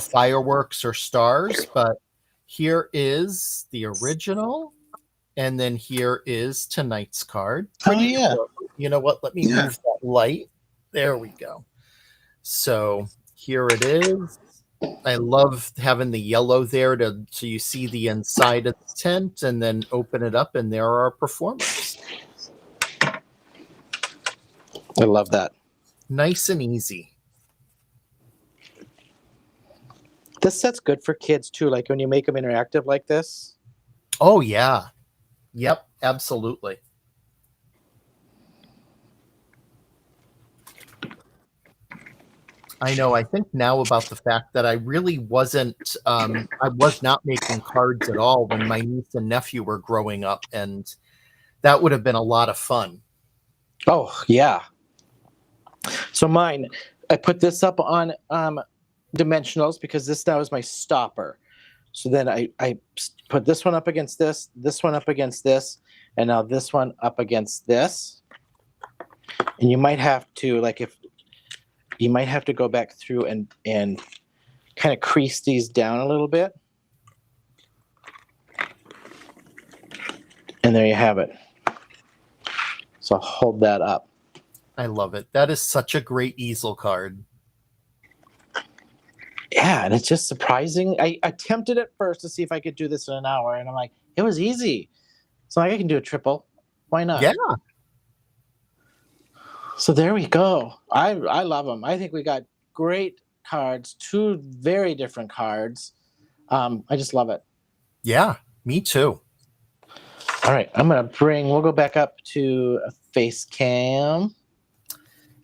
fireworks or stars. But here is the original, and then here is tonight's card. Pretty cool. You know what? Let me move that light. There we go. So here it is. I love having the yellow there so you see the inside of the tent, and then open it up and there are performers. I love that. Nice and easy. This set's good for kids too, like when you make them interactive like this. Oh yeah. Yep, absolutely. I know. I think now about the fact that I really wasn't, I was not making cards at all when my niece and nephew were growing up, and that would have been a lot of fun. Oh, yeah. So mine, I put this up on dimensionals because this now is my stopper. So then I put this one up against this one up against this, and now this one up against this. And you might have to, you might have to go back through and kind of crease these down a little bit. And there you have it. So hold that up. I love it. That is such a great easel card. Yeah, and it's just surprising. I attempted at first to see if I could do this in an hour, and I'm like, it was easy. So I can do a triple. Why not? Yeah. So there we go. I love them. I think we got great cards, two very different cards. I just love it. Yeah, me too. All right, we'll go back up to a face cam.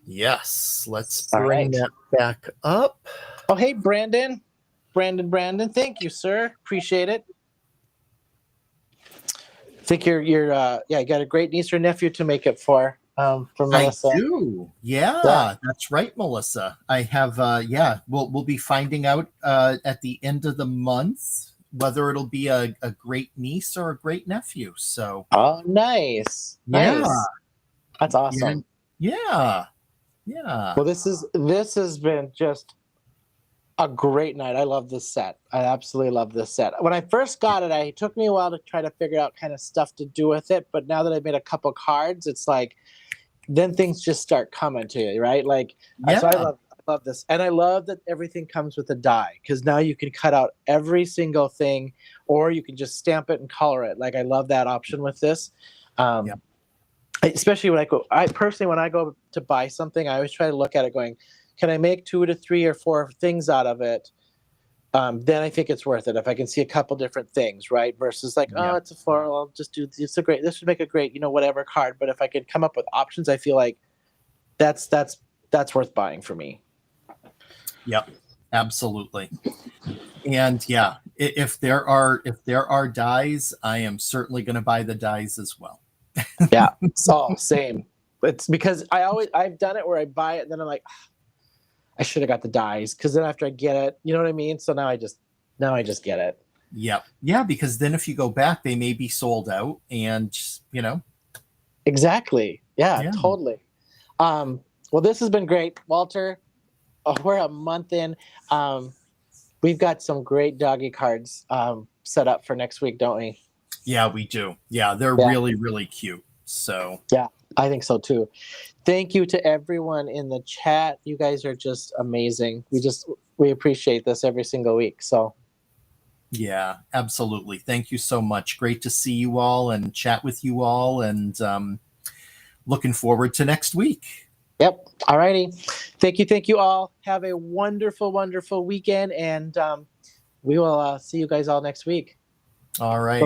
Yes, let's bring that back up. Oh, hey, Brandon. Brandon, thank you, sir. Appreciate it. I think you got a great niece or nephew to make it for Melissa. I do. Yeah, that's right, Melissa. I have, we'll be finding out at the end of the month whether it'll be a great niece or a great nephew. So. Oh, nice. Yeah. Nice. That's awesome. Yeah. Yeah. Well, this has been just a great night. I love this set. I absolutely love this set. When I first got it, it took me a while to try to figure out kind of stuff to do with it. But now that I've made a couple cards, it's like, then things just start coming to you, right? Like, so I love this. And I love that everything comes with a die, because now you can cut out every single thing, or you can just stamp it and color it. Like, I love that option with this. Especially when when I go to buy something, I always try to look at it going, can I make 2 to 3 or 4 things out of it? Then I think it's worth it if I can see a couple different things, right? Versus it's a floral, I'll just do this. This would make a great, whatever card. But if I could come up with options, I feel like that's worth buying for me. Yep, absolutely. And yeah, if there are dies, I am certainly going to buy the dies as well. Yeah, so same. It's because I've done it where I buy it and then I'm like, I should have got the dies, because then after I get it, you know what I mean? So now I just get it. Yep. Yeah, because then if you go back, they may be sold out, and Exactly. Yeah, yeah. totally. Well, this has been great, Walter. We're a month in. We've got some great doggy cards set up for next week, don't we? Yeah, we do. Yeah, they're Yeah. really, really cute. So Yeah, I think so too. Thank you to everyone in the chat. You guys are just amazing. We appreciate this every single week. So yeah, absolutely. Thank you so much. Great to see you all and chat with you all, and looking forward to next week. yep. All righty. Thank you all. Have a wonderful, wonderful weekend, and we will see you guys all next week. All right.